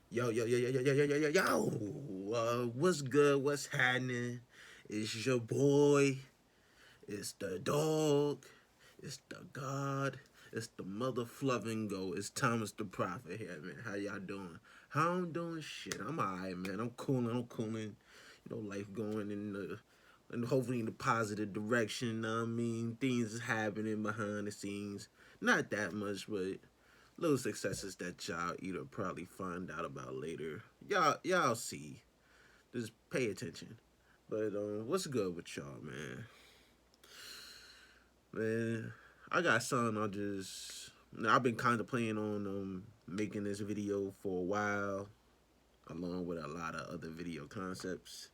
Yo, yo, yo, yo, yo, yo, yo, yo, yo, yo. What's good? What's happening? It's your boy. It's the dog. It's the God. It's the mother flamingo. It's Thomas the Prophet here, man. How y'all doing? How I'm doing? Shit, I'm alright, man. I'm cooling. I'm cooling. You know, life going in the and hopefully in the positive direction. You know what I mean, things is happening behind the scenes. Not that much, but little successes that y'all either probably find out about later. Y'all see. Just pay attention. But what's good with y'all, man? Man, I got something. I've been contemplating on making this video for a while, along with a lot of other video concepts.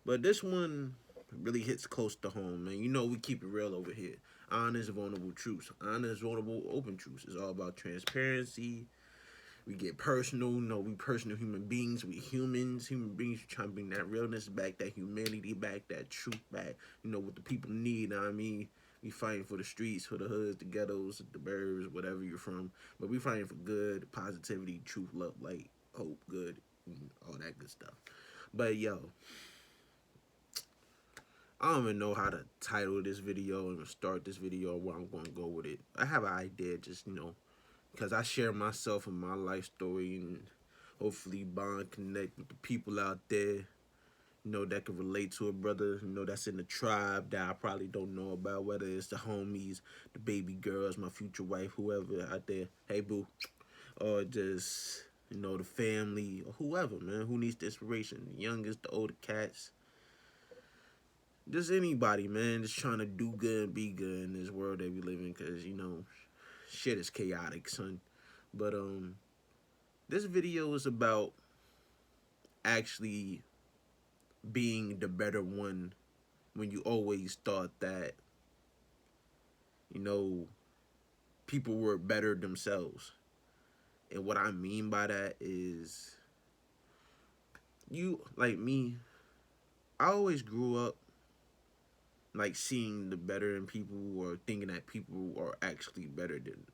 But this one really hits close to home, man. You know we keep it real over here. Honest, vulnerable truths. Honest, vulnerable, open truths. It's all about transparency. We get personal. No, we personal human beings. We humans. Human beings trying to bring that realness back, that humanity back, that truth back. You know what the people need. Know what I mean, we fighting for the streets, for the hoods, the ghettos, the burbs, whatever you're from. But we fighting for good, positivity, truth, love, light, hope, good, all that good stuff. But yo, I don't even know how to title this video and start this video or where I'm gonna go with it. I have an idea, just because I share myself and my life story and hopefully bond, connect with the people out there, that can relate to a brother, that's in the tribe that I probably don't know about, whether it's the homies, the baby girls, my future wife, whoever out there, hey boo, or just, the family, or whoever, man, who needs the inspiration, the youngest, the older cats, just anybody, man, just trying to do good and be good in this world that we live in, because, shit is chaotic, son. But, this video is about actually being the better one when you always thought that, you know, people were better themselves. And what I mean by that is, you, like me, I always grew up like seeing the better in people or thinking that people are actually better than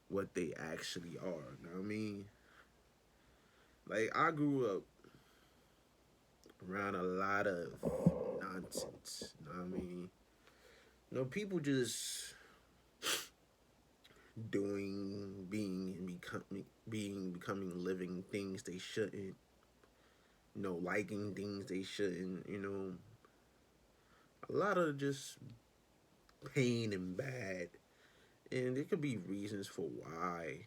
what they actually are. You know what I mean? Like, I grew up around a lot of nonsense. You know what I mean? People just doing, being, and becoming living things they shouldn't, liking things they shouldn't, a lot of just pain and bad. And there could be reasons for why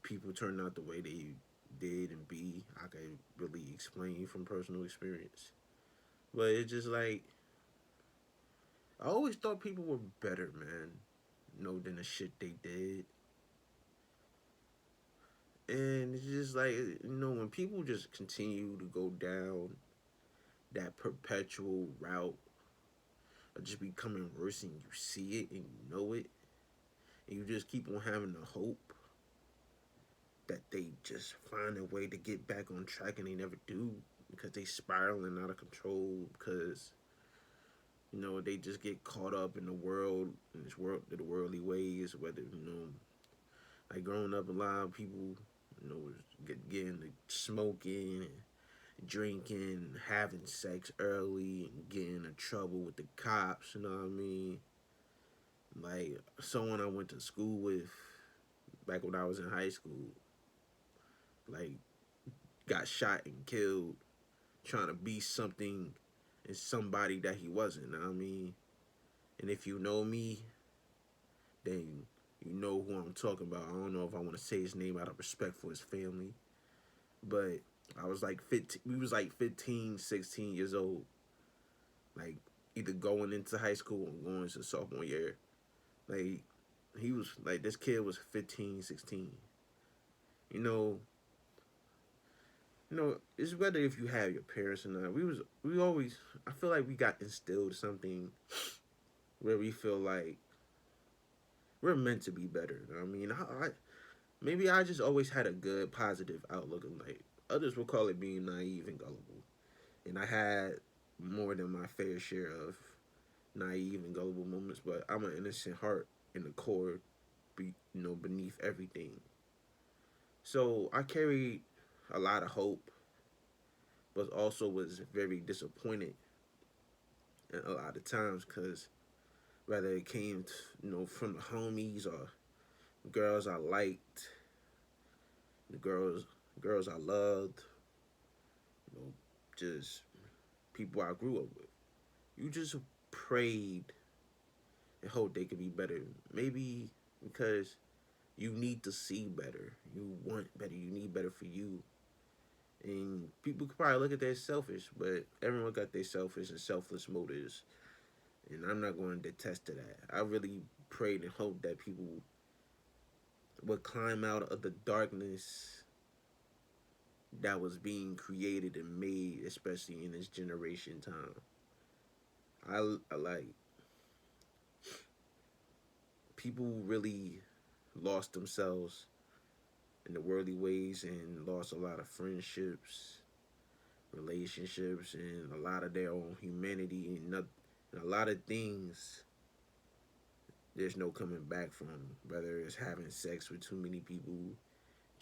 people turn out the way they did and be. I could really explain from personal experience. But it's just like, I always thought people were better, man, than the shit they did. And it's just like, when people just continue to go down that perpetual route of just becoming worse and you see it and you know it, and you just keep on having the hope that they just find a way to get back on track and they never do because they spiraling out of control because they just get caught up in the world, in this world, the worldly ways, whether like growing up, a lot of people was getting to smoking and drinking, having sex early, and getting in trouble with the cops. You know what I mean? Like, someone I went to school with back when I was in high school, like, got shot and killed trying to be something and somebody that he wasn't. You know what I mean? And if you know me, then you know who I'm talking about. I don't know if I want to say his name out of respect for his family, but I was like 15, we was like 15, 16 years old, like either going into high school or going into sophomore year. Like, he was like, this kid was 15, 16. You know, it's whether if you have your parents or not. We always, I feel like we got instilled something where we feel like we're meant to be better. You know what I mean? Maybe I just always had a good, positive outlook on life. Others will call it being naive and gullible. And I had more than my fair share of naive and gullible moments, but I'm an innocent heart in the core, beneath everything. So I carried a lot of hope, but also was very disappointed a lot of times because whether it came, from the homies or girls I liked, the girls I loved, you know, just people I grew up with. You just prayed and hoped they could be better. Maybe because you need to see better, you want better, you need better for you. And people could probably look at that selfish, but everyone got their selfish and selfless motives. And I'm not going to detest to that. I really prayed and hoped that people would climb out of the darkness that was being created and made, especially in this generation time. I like people really lost themselves in the worldly ways and lost a lot of friendships, relationships, and a lot of their own humanity and a lot of things there's no coming back from. Whether it's having sex with too many people,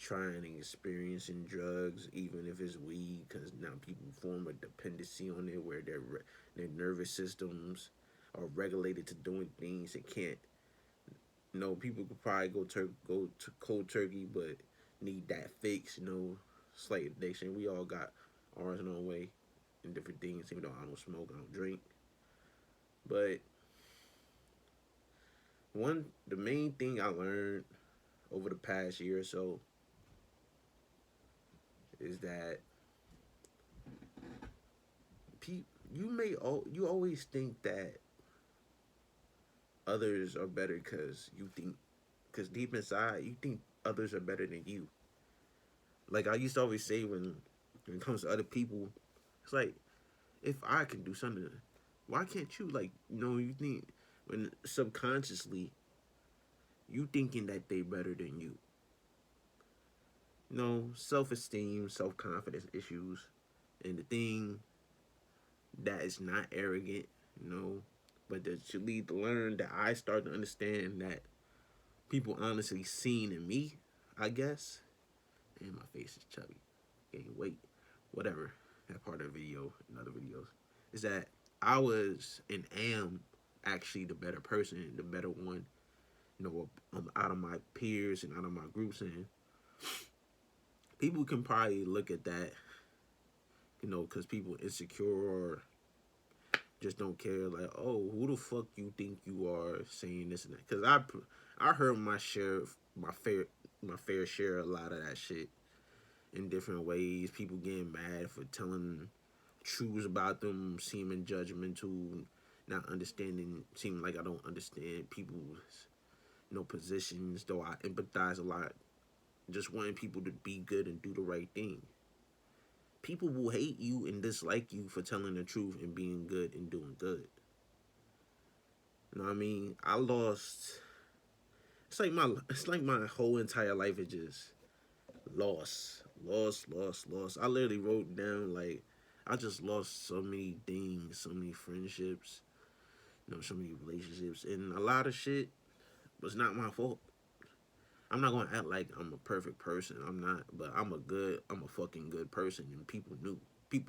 trying and experiencing drugs, even if it's weed, because now people form a dependency on it where their nervous systems are regulated to doing things they can't. People could probably go to cold turkey, but need that fix. Slight addiction. We all got ours in our way and different things. Even though I don't smoke, I don't drink, but the main thing I learned over the past year or so is that you always think that others are better because deep inside you think others are better than you. Like I used to always say when it comes to other people, it's like if I can do something, why can't you? Like you think when subconsciously you thinking that they better than you. Self esteem, self confidence issues, and the thing that is not arrogant, but that should lead to learn that I start to understand that people honestly seen in me, I guess. And my face is chubby. Gain weight. Whatever. That part of the video and other videos. Is that I was and am actually the better person, the better one, out of my peers and out of my groups. And people can probably look at that, because people insecure or just don't care. Like, oh, who the fuck you think you are saying this and that? Because I heard my fair share a lot of that shit in different ways. People getting mad for telling truths about them, seeming judgmental, not understanding, seeming like I don't understand people's positions. Though I empathize a lot, just wanting people to be good and do the right thing. People will hate you and dislike you for telling the truth and being good and doing good. You know what I mean? I lost. It's like my whole entire life is just lost. I literally wrote down like I just lost so many things, so many friendships, so many relationships, and a lot of shit was not my fault. I'm not gonna act like I'm a perfect person. I'm not, but I'm a fucking good person, and people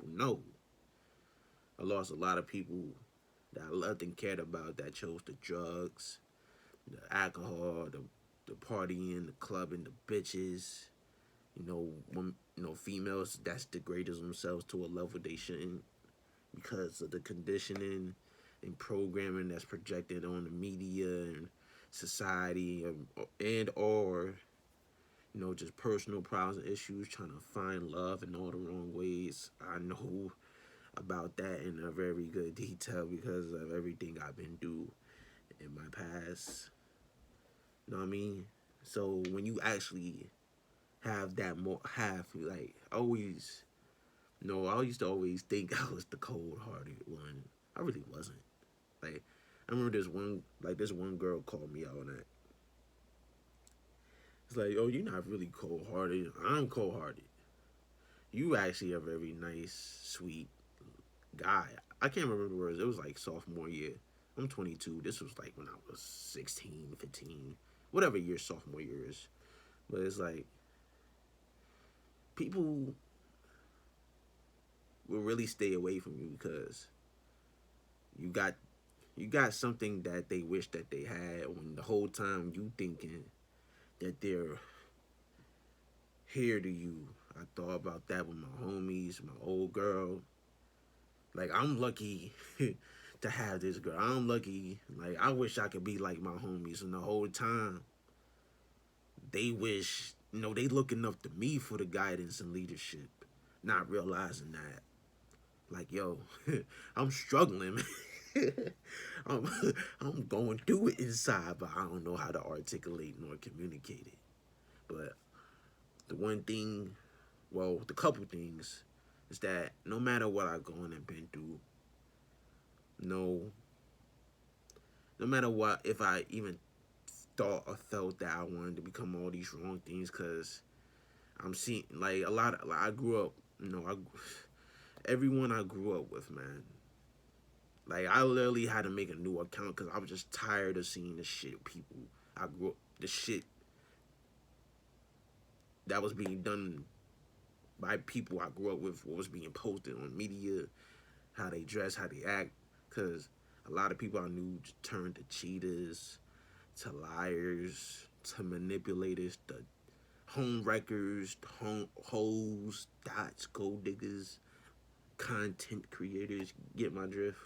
know. I lost a lot of people that I loved and cared about that chose the drugs, the alcohol, the partying, the clubbing, the bitches. When females that's degraded themselves to a level they shouldn't because of the conditioning and programming that's projected on the media and society and or just personal problems and issues trying to find love in all the wrong ways. I know about that in a very good detail because of everything I've been through in my past. You know what I mean? So when you actually have that more have like always I used to always think I was the cold hearted one. I really wasn't. Like I remember this one girl called me out on that. It's like, oh, you're not really cold hearted. I'm cold hearted. You actually a very nice, sweet guy. I can't remember the words. It was like sophomore year. I'm 22. This was like when I was 16, 15, whatever year sophomore year is. But it's like people will really stay away from you because you got you got something that they wish that they had when the whole time you thinking that they're here to you. I thought about that with my homies, my old girl. Like I'm lucky to have this girl. I'm lucky. Like I wish I could be like my homies, and the whole time they wish, they looking up to me for the guidance and leadership, not realizing that, like, yo, I'm struggling. I'm, I'm going through it inside, but I don't know how to articulate nor communicate it. But the one thing, well, the couple things, is that no matter what I've gone and been through, no, no matter what, if I even thought or felt that I wanted to become all these wrong things, because I'm seeing, like, a lot of, like, I grew up, everyone I grew up with, man, like, I literally had to make a new account because I was just tired of seeing the shit people I grew up, the shit that was being done by people I grew up with, what was being posted on media, how they dress, how they act, because a lot of people I knew turned to cheaters, to liars, to manipulators, to home wreckers, hoes, dots, gold diggers, content creators. Get my drift?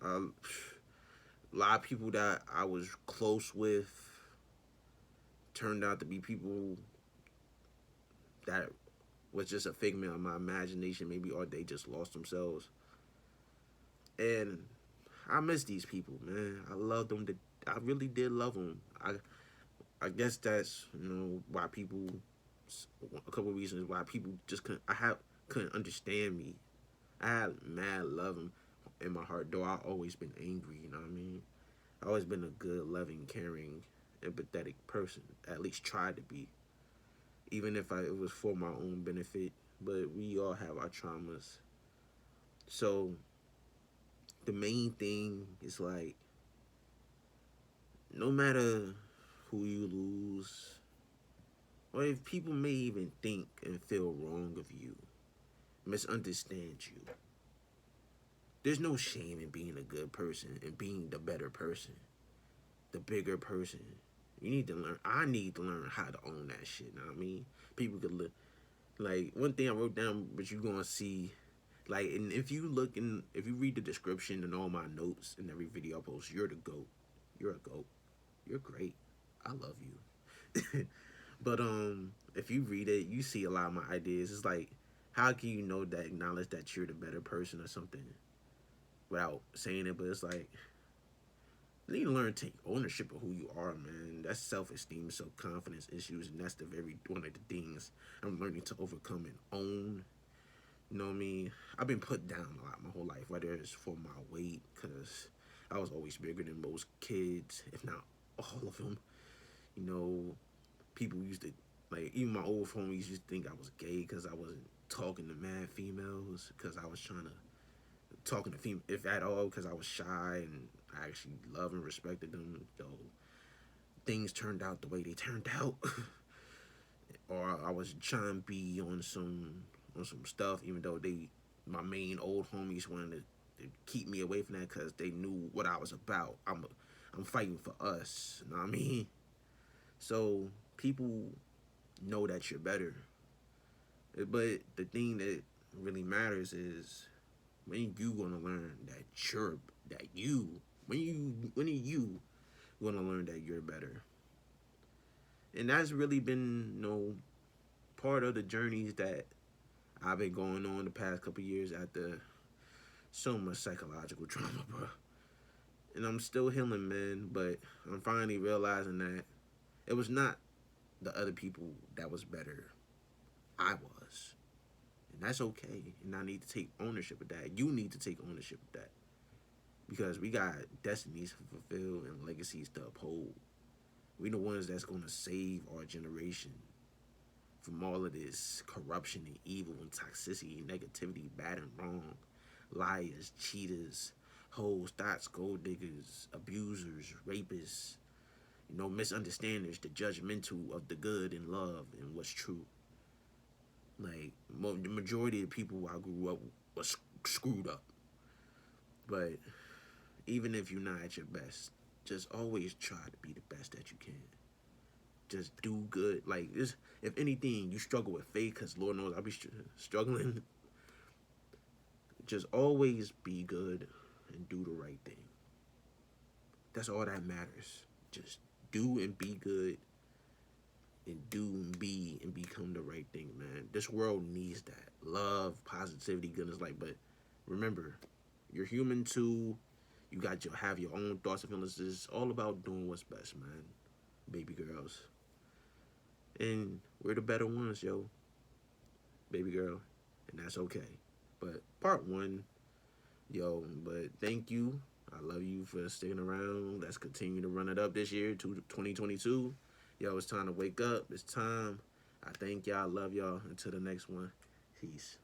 A lot of people that I was close with turned out to be people that was just a figment of my imagination, maybe, or they just lost themselves. And I miss these people, man. I love them. I really did love them. I guess that's why people. A couple of reasons why people just couldn't understand me. I had mad love in my heart, though I always been angry. You know what I mean? I always been a good, loving, caring, empathetic person. At least tried to be, even if it was for my own benefit. But we all have our traumas. So the main thing is, like, no matter who you lose, or if people may even think and feel wrong of you, misunderstand you, there's no shame in being a good person and being the better person, the bigger person. You need to learn. I need to learn how to own that shit. You know what I mean? People could look. Like, one thing I wrote down, but you're gonna see, like, and if you read the description and all my notes in every video I post, you're the GOAT. You're a GOAT. You're great. I love you. But if you read it, you see a lot of my ideas. It's like, how can you know that, acknowledge that you're the better person or something without saying it? But it's like, you need to learn to take ownership of who you are, man. That's self-esteem, self-confidence issues, and that's the very one of the things I'm learning to overcome and own. You know what I mean? I've been put down a lot my whole life, whether it's for my weight, because I was always bigger than most kids, if not all of them. You know, people used to, like, even my old homies used to think I was gay because I wasn't talking to mad females, because I was trying to talking to female, if at all, because I was shy, and I actually loved and respected them. Though things turned out the way they turned out, or I was trying to be on some stuff, even though my main old homies wanted to keep me away from that because they knew what I was about. I'm fighting for us. You know what I mean? So people know that you're better, but the thing that really matters is, when you gonna learn that when are you gonna learn that you're better? And that's really been, part of the journeys that I've been going on the past couple years after so much psychological trauma, bro. And I'm still healing, man, but I'm finally realizing that it was not the other people that was better. I was. And that's okay. And I need to take ownership of that. You need to take ownership of that. Because we got destinies to fulfill and legacies to uphold. We the ones that's going to save our generation from all of this corruption and evil and toxicity, negativity, bad and wrong, liars, cheaters, hoes, thoughts, gold diggers, abusers, rapists, misunderstanders, the judgmental of the good and love and what's true. Like the majority of the people I grew up was screwed up. But even if you're not at your best, just always try to be the best that you can. Just do good. Like this, if anything, you struggle with faith, cause Lord knows I'll be struggling. Just always be good and do the right thing. That's all that matters. Just do and be good and do and be and become the right thing, man. This world needs that. Love, positivity, goodness, like, but remember, you're human too. You got your have your own thoughts and feelings. It's all about doing what's best, man. Baby girls. And we're the better ones, yo. Baby girl. And that's okay. But part one, yo, but thank you. I love you for sticking around. Let's continue to run it up this year to 2022. Yo, it's time to wake up. It's time. I thank y'all. I love y'all. Until the next one. Peace.